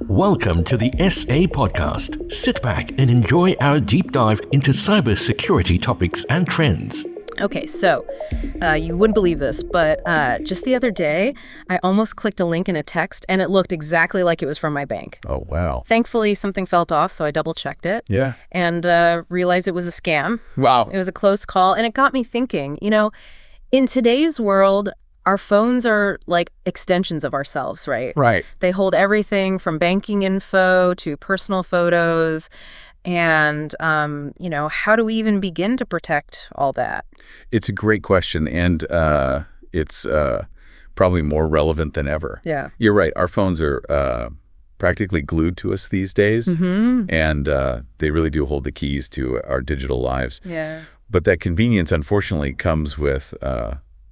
Welcome to the SA Podcast. Sit back and enjoy our deep dive into cybersecurity topics and trends. Okay, so you wouldn't believe this, but just the other day, I almost clicked a link in a text, and it looked exactly like it was from my bank. Oh, wow. Thankfully, something felt off, so I double-checked it. Yeah. And realized it was a scam. Wow. It was a close call, and it got me thinking, in today's world, our phones are like extensions of ourselves, right? Right. They hold everything from banking info to personal photos. And, how do we even begin to protect all that? It's a great question, and it's probably more relevant than ever. Yeah. You're right. Our phones are practically glued to us these days, and they really do hold the keys to our digital lives. Yeah. But that convenience, unfortunately, comes with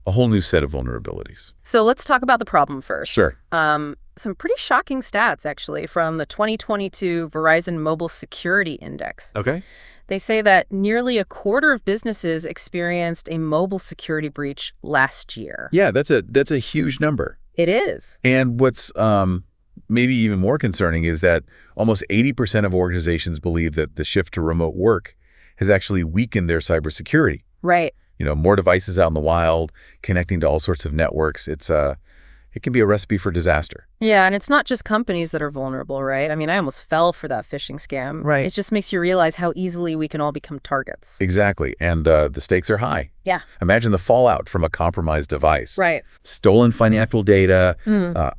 a whole new set of vulnerabilities. So let's talk about the problem first. Sure. Some pretty shocking stats, actually, from the 2022 Verizon Mobile Security Index. Okay. They say that nearly a quarter of businesses experienced a mobile security breach last year. Yeah, that's a huge number. It is. And what's maybe even more concerning is that almost 80% of organizations believe that the shift to remote work has actually weakened their cybersecurity. Right. More devices out in the wild, connecting to all sorts of networks. It can be a recipe for disaster. Yeah, and it's not just companies that are vulnerable, right? I mean, I almost fell for that phishing scam. Right. It just makes you realize how easily we can all become targets. Exactly. And the stakes are high. Yeah. Imagine the fallout from a compromised device. Right. Stolen financial data,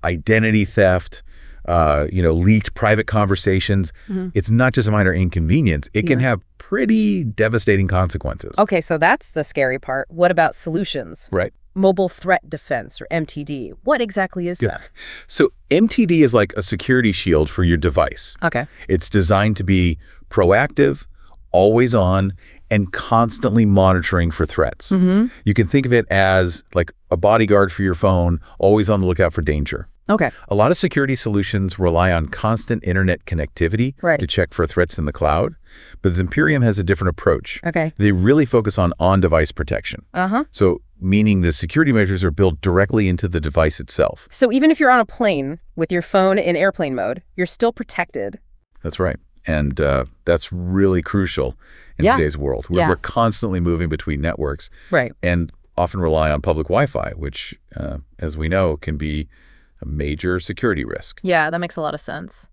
identity theft, leaked private conversations. It's not just a minor inconvenience. It can have pretty devastating consequences. Okay, so that's the scary part. What about solutions? Right. Mobile threat defense, or MTD. What exactly is that? So MTD is like a security shield for your device. Okay. It's designed to be proactive, always on, and constantly monitoring for threats. You can think of it as like a bodyguard for your phone, always on the lookout for danger. Okay. A lot of security solutions rely on constant internet connectivity to check for threats in the cloud, but Zimperium has a different approach. Okay. They really focus on device protection. So meaning the security measures are built directly into the device itself. So even if you're on a plane with your phone in airplane mode, you're still protected. That's right. And that's really crucial in today's world. We're constantly moving between networks. Right. And often rely on public Wi-Fi, which, as we know, can be a major security risk. Yeah, that makes a lot of sense.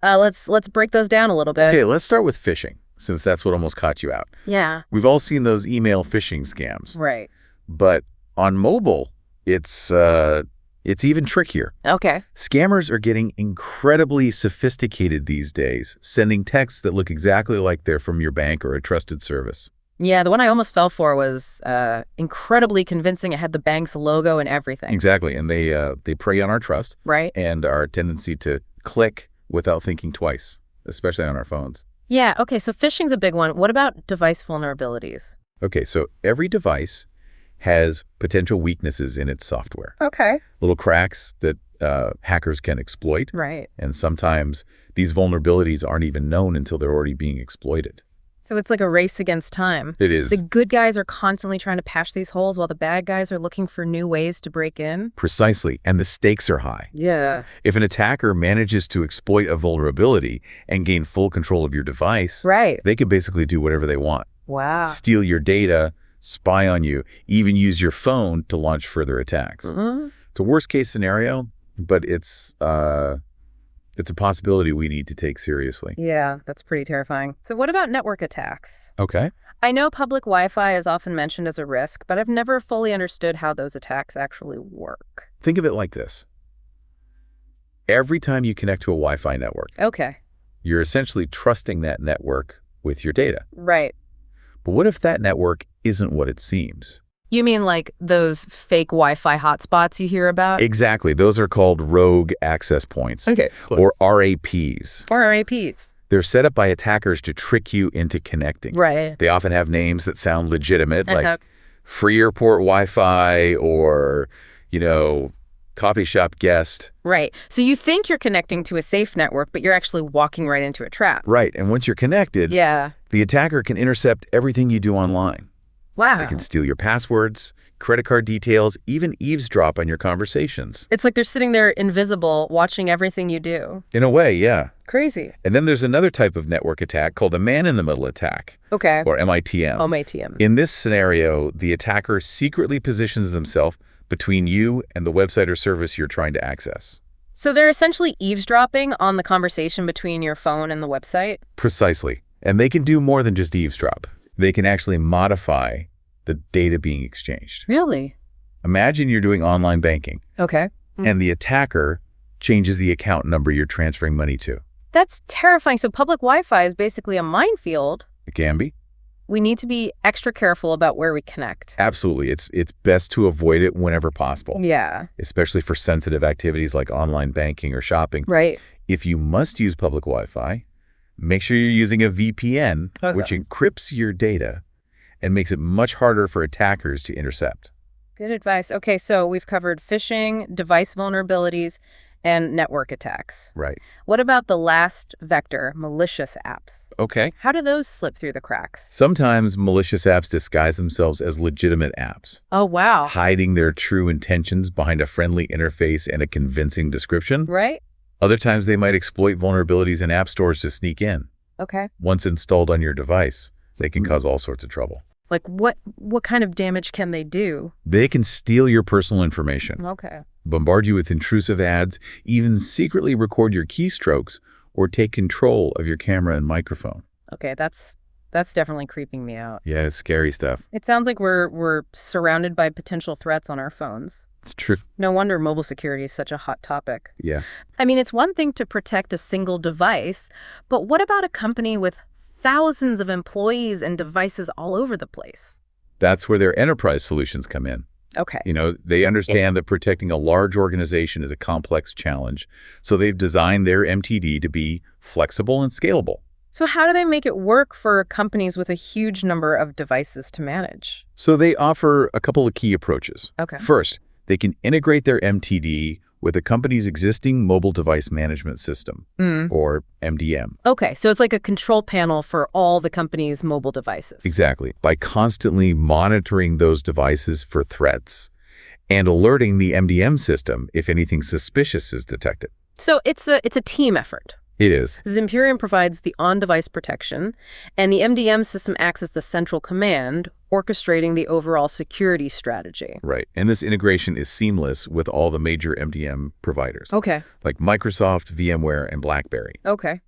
Let's break those down a little bit. Okay, let's start with phishing, since that's what almost caught you out. Yeah. We've all seen those email phishing scams. Right. But on mobile, it's even trickier. Okay. Scammers are getting incredibly sophisticated these days, sending texts that look exactly like they're from your bank or a trusted service. Yeah, the one I almost fell for was incredibly convincing. It had the bank's logo and everything. Exactly, and they prey on our trust. Right. And our tendency to click without thinking twice, especially on our phones. Yeah, okay, so phishing's a big one. What about device vulnerabilities? Okay, so every device has potential weaknesses in its software. Okay. Little cracks that hackers can exploit. Right. And sometimes these vulnerabilities aren't even known until they're already being exploited. So it's like a race against time. It is. The good guys are constantly trying to patch these holes while the bad guys are looking for new ways to break in. Precisely. And the stakes are high. Yeah. If an attacker manages to exploit a vulnerability and gain full control of your device, they can basically do whatever they want. Wow. Steal your data, spy on you, even use your phone to launch further attacks. It's a worst case scenario, but it's a possibility we need to take seriously. Yeah, that's pretty terrifying. So what about network attacks? Okay. I know public Wi-Fi is often mentioned as a risk, but I've never fully understood how those attacks actually work. Think of it like this. Every time you connect to a Wi-Fi network, you're essentially trusting that network with your data. Right. But what if that network isn't what it seems? You mean like those fake Wi-Fi hotspots you hear about? Exactly. Those are called rogue access points. Okay. Or RAPs. Or RAPs. They're set up by attackers to trick you into connecting. Right. They often have names that sound legitimate, like free airport Wi-Fi or, coffee shop guest. Right. So you think you're connecting to a safe network, but you're actually walking right into a trap. Right. And once you're connected, the attacker can intercept everything you do online. Wow. They can steal your passwords, credit card details, even eavesdrop on your conversations. It's like they're sitting there invisible, watching everything you do. In a way, yeah. Crazy. And then there's another type of network attack called a man-in-the-middle attack, Okay. or MITM. MITM. In this scenario, the attacker secretly positions themselves between you and the website or service you're trying to access. So they're essentially eavesdropping on the conversation between your phone and the website? Precisely. And they can do more than just eavesdrop. They can actually modify the data being exchanged. Really? Imagine you're doing online banking, Okay. and the attacker changes the account number you're transferring money to. That's terrifying. So public Wi-Fi is basically a minefield. It can be. We need to be extra careful about where we connect. Absolutely. It's best to avoid it whenever possible, Yeah. especially for sensitive activities like online banking or shopping. Right. If you must use public Wi-Fi, make sure you're using a VPN, which encrypts your data and makes it much harder for attackers to intercept. Good advice. Okay, so we've covered phishing, device vulnerabilities, and network attacks. Right. What about the last vector, malicious apps? Okay. How do those slip through the cracks? Sometimes malicious apps disguise themselves as legitimate apps, Oh, wow. hiding their true intentions behind a friendly interface and a convincing description. Right? Other times they might exploit vulnerabilities in app stores to sneak in. Okay. Once installed on your device, they can cause all sorts of trouble. Like what kind of damage can they do? They can steal your personal information, Okay. bombard you with intrusive ads, even secretly record your keystrokes, or take control of your camera and microphone. Okay, that's definitely creeping me out. Yeah, it's scary stuff. It sounds like we're surrounded by potential threats on our phones. It's true. No wonder mobile security is such a hot topic. Yeah. I mean, it's one thing to protect a single device, but what about a company with thousands of employees and devices all over the place? That's where their enterprise solutions come in. Okay. They understand that protecting a large organization is a complex challenge, so they've designed their MTD to be flexible and scalable. So how do they make it work for companies with a huge number of devices to manage? So they offer a couple of key approaches. Okay. First, they can integrate their MTD with a company's existing mobile device management system, or MDM. Okay, so it's like a control panel for all the company's mobile devices. Exactly. By constantly monitoring those devices for threats and alerting the MDM system if anything suspicious is detected. So it's a team effort. It is. Zimperium provides the on-device protection, and the MDM system acts as the central command, orchestrating the overall security strategy. Right. And this integration is seamless with all the major MDM providers, Okay. like Microsoft, VMware, and BlackBerry. Okay.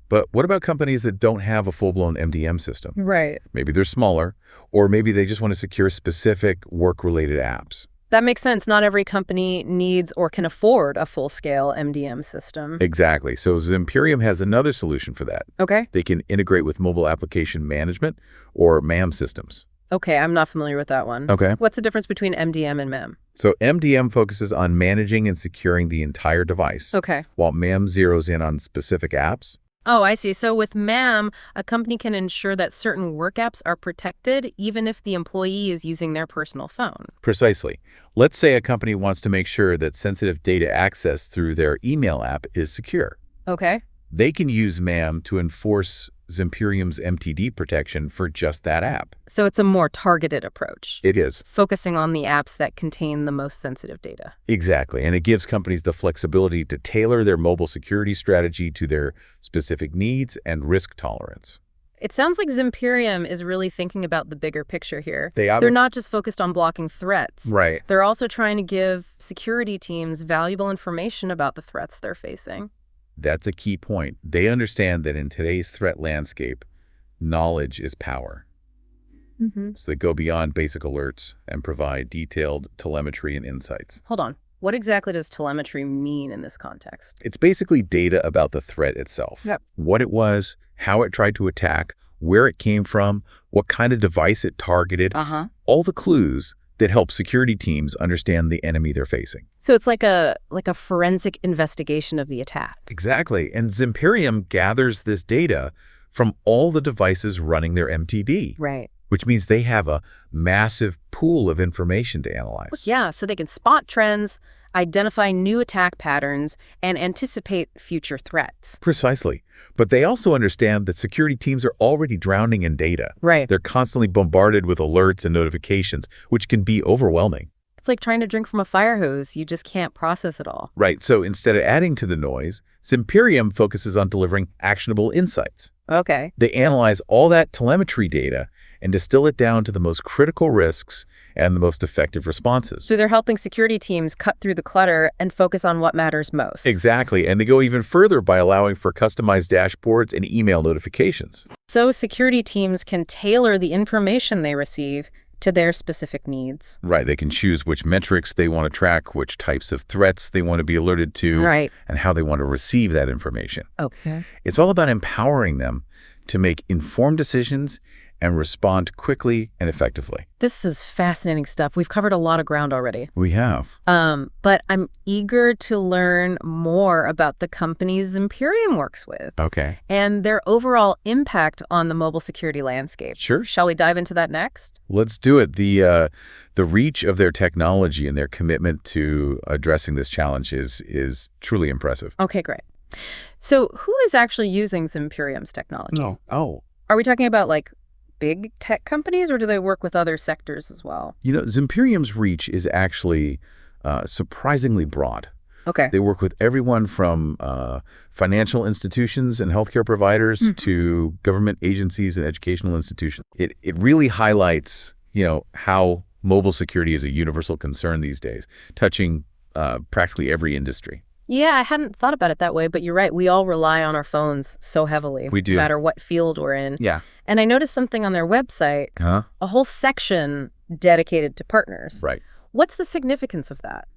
But what about companies that don't have a full-blown MDM system? Right. Maybe they're smaller, or maybe they just want to secure specific work-related apps. That makes sense. Not every company needs or can afford a full-scale MDM system. Exactly. So Zimperium has another solution for that. Okay. They can integrate with mobile application management, or MAM systems. Okay, I'm not familiar with that one. Okay. What's the difference between MDM and MEM? So MDM focuses on managing and securing the entire device, Okay. while MAM zeroes in on specific apps. Oh, I see. So with MAM, a company can ensure that certain work apps are protected even if the employee is using their personal phone. Precisely. Let's say a company wants to make sure that sensitive data access through their email app is secure. Okay. They can use MAM to enforce Zimperium's MTD protection for just that app. So it's a more targeted approach, It is. focusing on the apps that contain the most sensitive data. Exactly. And it gives companies the flexibility to tailor their mobile security strategy to their specific needs and risk tolerance. It sounds like Zimperium is really thinking about the bigger picture here. They They're not just focused on blocking threats. Right. They're also trying to give security teams valuable information about the threats they're facing. That's a key point. They understand that in today's threat landscape, knowledge is power. So they go beyond basic alerts and provide detailed telemetry and insights. Hold on. What exactly does telemetry mean in this context? It's basically data about the threat itself. Yep. What it was, how it tried to attack, where it came from, what kind of device it targeted, all the clues that help security teams understand the enemy they're facing. So it's like a forensic investigation of the attack. Exactly. And Zimperium gathers this data from all the devices running their MTD, Right. which means they have a massive pool of information to analyze. Yeah, so they can spot trends, identify new attack patterns, and anticipate future threats. Precisely. But they also understand that security teams are already drowning in data. Right. They're constantly bombarded with alerts and notifications, which can be overwhelming. It's like trying to drink from a fire hose. You just can't process it all. Right. So instead of adding to the noise, Zimperium focuses on delivering actionable insights. Okay. They analyze all that telemetry data and distill it down to the most critical risks and the most effective responses. So they're helping security teams cut through the clutter and focus on what matters most. Exactly. And they go even further by allowing for customized dashboards and email notifications. So security teams can tailor the information they receive to their specific needs. Right. They can choose which metrics they want to track, which types of threats they want to be alerted to, Right. and how they want to receive that information. Okay. It's all about empowering them to make informed decisions and respond quickly and effectively. This is fascinating stuff. We've covered a lot of ground already. We have. But I'm eager to learn more about the companies Zimperium works with Okay. and their overall impact on the mobile security landscape. Sure. Shall we dive into that next? Let's do it. The reach of their technology and their commitment to addressing this challenge is truly impressive. Okay, great. So who is actually using Zimperium's technology? No. Oh. Are we talking about like big tech companies, or do they work with other sectors as well? You know, Zimperium's reach is actually surprisingly broad. Okay. They work with everyone from financial institutions and healthcare providers to government agencies and educational institutions. It really highlights, how mobile security is a universal concern these days, touching practically every industry. Yeah, I hadn't thought about it that way, but you're right. We all rely on our phones so heavily. We do. No matter what field we're in. Yeah. And I noticed something on their website, a whole section dedicated to partners. Right. What's the significance of that?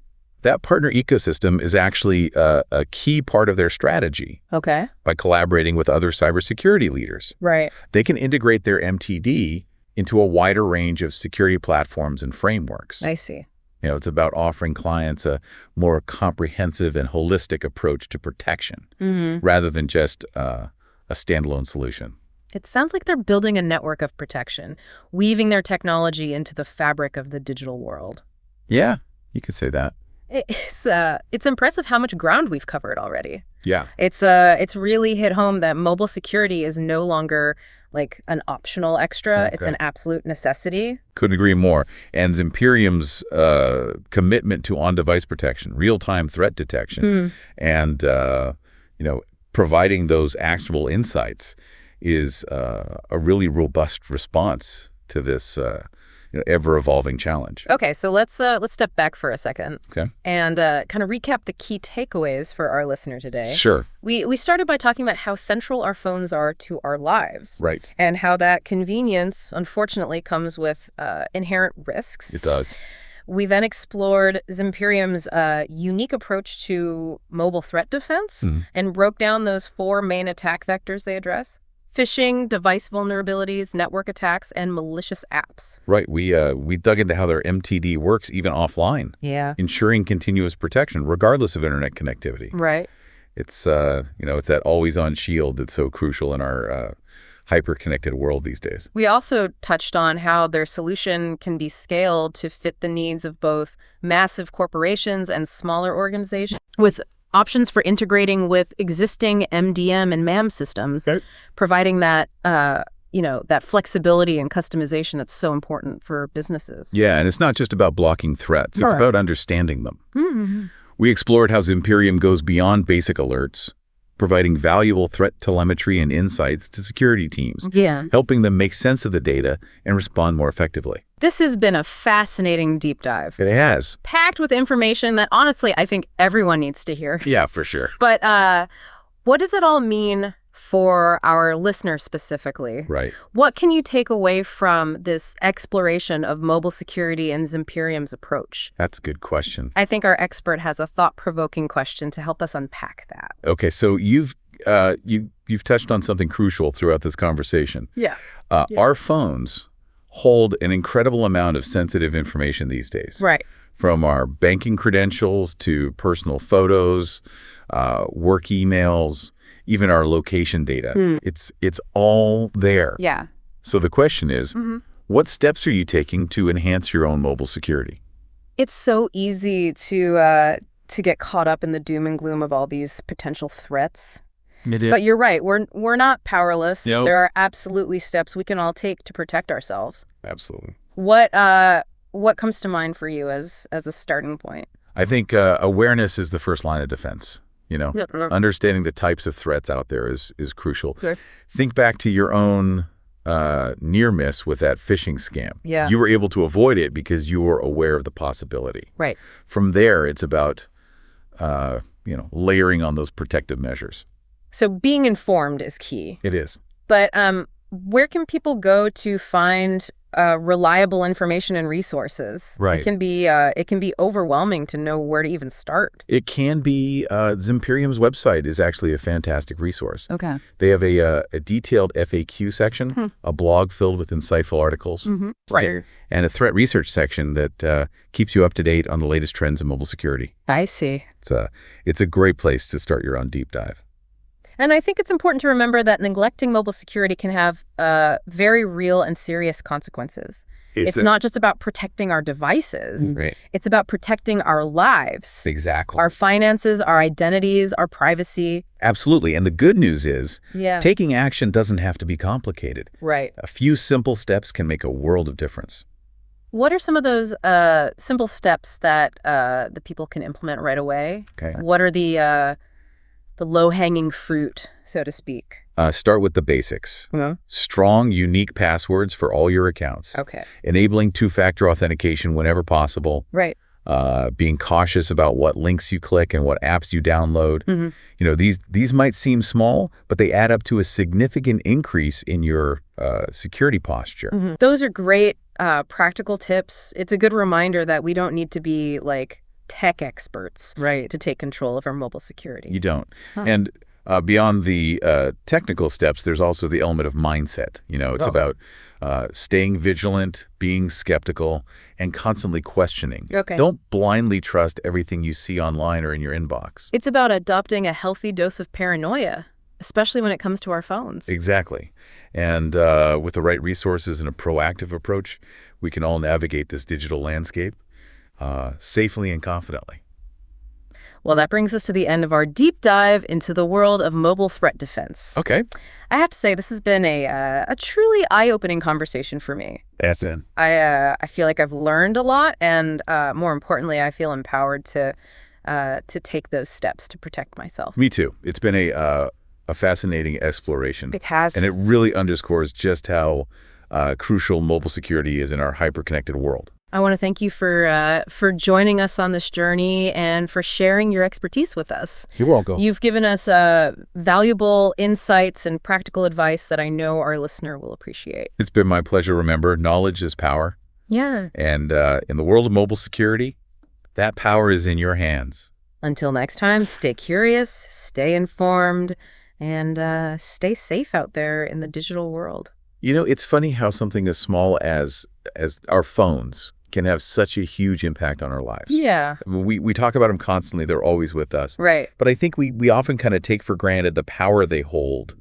That partner ecosystem is actually a key part of their strategy. Okay. By collaborating with other cybersecurity leaders. Right. They can integrate their MTD into a wider range of security platforms and frameworks. I see. It's about offering clients a more comprehensive and holistic approach to protection rather than just a standalone solution. It sounds like they're building a network of protection, weaving their technology into the fabric of the digital world. Yeah, you could say that. It's impressive how much ground we've covered already. Yeah. It's really hit home that mobile security is no longer like an optional extra. Okay. It's an absolute necessity. Couldn't agree more. And Zimperium's commitment to on-device protection, real-time threat detection, and providing those actionable insights is a really robust response to this ever-evolving challenge. Okay, so let's step back for a second. Okay. And kind of recap the key takeaways for our listener today. Sure. We started by talking about how central our phones are to our lives. Right. And how that convenience, unfortunately, comes with inherent risks. It does. We then explored Zimperium's unique approach to mobile threat defense and broke down those 4 main attack vectors they address: phishing, device vulnerabilities, network attacks, and malicious apps. Right. We dug into how their MTD works even offline. Yeah. Ensuring continuous protection regardless of internet connectivity. Right. It's it's that always-on shield that's so crucial in our hyper-connected world these days. We also touched on how their solution can be scaled to fit the needs of both massive corporations and smaller organizations, with options for integrating with existing MDM and MAM systems, providing that that flexibility and customization that's so important for businesses. Yeah, and it's not just about blocking threats. It's about understanding them. Mm-hmm. We explored how Zimperium goes beyond basic alerts, providing valuable threat telemetry and insights to security teams, helping them make sense of the data and respond more effectively. This has been a fascinating deep dive. It has. Packed with information that, honestly, I think everyone needs to hear. Yeah, for sure. But what does it all mean for our listeners specifically? Right. What can you take away from this exploration of mobile security and Zimperium's approach? That's a good question. I think our expert has a thought-provoking question to help us unpack that. Okay, so you've touched on something crucial throughout this conversation. Yeah. Our phones hold an incredible amount of sensitive information these days. Right. From our banking credentials to personal photos, work emails, even our location data. It's all there. Yeah. So the question is, what steps are you taking to enhance your own mobile security? It's so easy to get caught up in the doom and gloom of all these potential threats. But you're right. We're not powerless. Nope. There are absolutely steps we can all take to protect ourselves. Absolutely. What comes to mind for you as a starting point? I think awareness is the first line of defense. Understanding the types of threats out there is crucial. Sure. Think back to your own near miss with that phishing scam. Yeah. You were able to avoid it because you were aware of the possibility. Right. From there, it's about layering on those protective measures. So being informed is key. It is. But where can people go to find reliable information and resources? Right. It can be overwhelming to know where to even start. It can be. Zimperium's website is actually a fantastic resource. Okay. They have a detailed FAQ section, a blog filled with insightful articles, Right. and a threat research section that keeps you up to date on the latest trends in mobile security. I see. It's a great place to start your own deep dive. And I think it's important to remember that neglecting mobile security can have very real and serious consequences. It's not just about protecting our devices. Right. It's about protecting our lives. Exactly. Our finances, our identities, our privacy. Absolutely. And the good news is Yeah. taking action doesn't have to be complicated. Right. A few simple steps can make a world of difference. What are some of those simple steps that the people can implement right away? Okay. What are the low-hanging fruit, so to speak? Start with the basics. Yeah. Strong, unique passwords for all your accounts. Okay. Enabling two-factor authentication whenever possible. Right. Being cautious about what links you click and what apps you download. These might seem small, but they add up to a significant increase in your security posture. Those are great practical tips. It's a good reminder that we don't need to be like tech experts to take control of our mobile security. You don't. And beyond the technical steps, there's also the element of mindset. It's about staying vigilant, being skeptical, and constantly questioning. Okay. Don't blindly trust everything you see online or in your inbox. It's about adopting a healthy dose of paranoia, especially when it comes to our phones. Exactly. And with the right resources and a proactive approach, we can all navigate this digital landscape safely and confidently. Well, that brings us to the end of our deep dive into the world of mobile threat defense. Okay. I have to say, this has been a truly eye-opening conversation for me. That's it. I feel like I've learned a lot, and more importantly, I feel empowered to take those steps to protect myself. Me too. It's been a fascinating exploration. It has. And it really underscores just how crucial mobile security is in our hyper-connected world. I want to thank you for joining us on this journey and for sharing your expertise with us. You're welcome. You've given us valuable insights and practical advice that I know our listener will appreciate. It's been my pleasure. Remember, knowledge is power. Yeah. And in the world of mobile security, that power is in your hands. Until next time, stay curious, stay informed, and stay safe out there in the digital world. It's funny how something as small as our phones can have such a huge impact on our lives. Yeah. I mean, we talk about them constantly. They're always with us. Right. But I think we often kind of take for granted the power they hold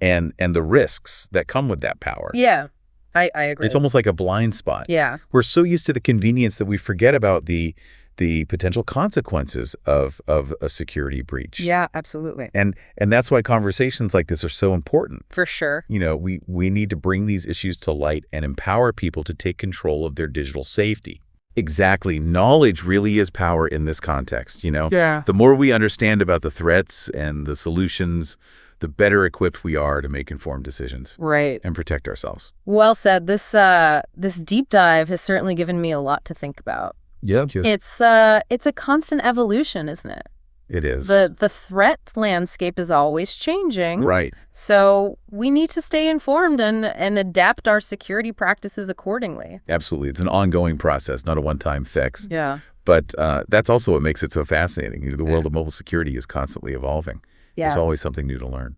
and the risks that come with that power. Yeah, I agree. It's almost like a blind spot. Yeah. We're so used to the convenience that we forget about the potential consequences of a security breach. Yeah, absolutely. And that's why conversations like this are so important. For sure. We need to bring these issues to light and empower people to take control of their digital safety. Exactly. Knowledge really is power in this context, Yeah. The more we understand about the threats and the solutions, the better equipped we are to make informed decisions. Right. And protect ourselves. Well said. This deep dive has certainly given me a lot to think about. Yeah. It's a constant evolution, isn't it? It is. The threat landscape is always changing. Right. So we need to stay informed and adapt our security practices accordingly. Absolutely. It's an ongoing process, not a one-time fix. Yeah. But that's also what makes it so fascinating. The world of mobile security is constantly evolving. Yeah. There's always something new to learn.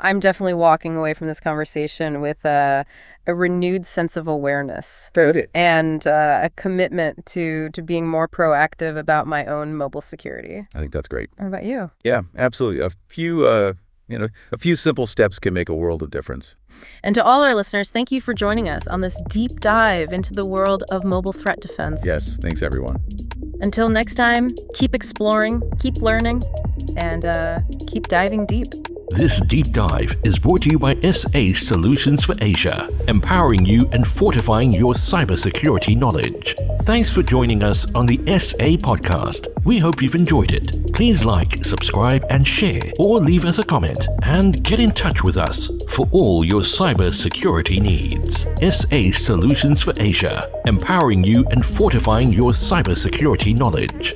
I'm definitely walking away from this conversation with a renewed sense of awareness and a commitment to being more proactive about my own mobile security. I think that's great. What about you? Yeah, absolutely. A few A few simple steps can make a world of difference. And to all our listeners, thank you for joining us on this deep dive into the world of mobile threat defense. Yes, thanks everyone. Until next time, keep exploring, keep learning, and keep diving deep. This deep dive is brought to you by SA Solutions for Asia, empowering you and fortifying your cybersecurity knowledge. Thanks for joining us on the SA podcast. We hope you've enjoyed it. Please like, subscribe, and share, or leave us a comment, and get in touch with us for all your cybersecurity needs. SA Solutions for Asia, empowering you and fortifying your cybersecurity knowledge.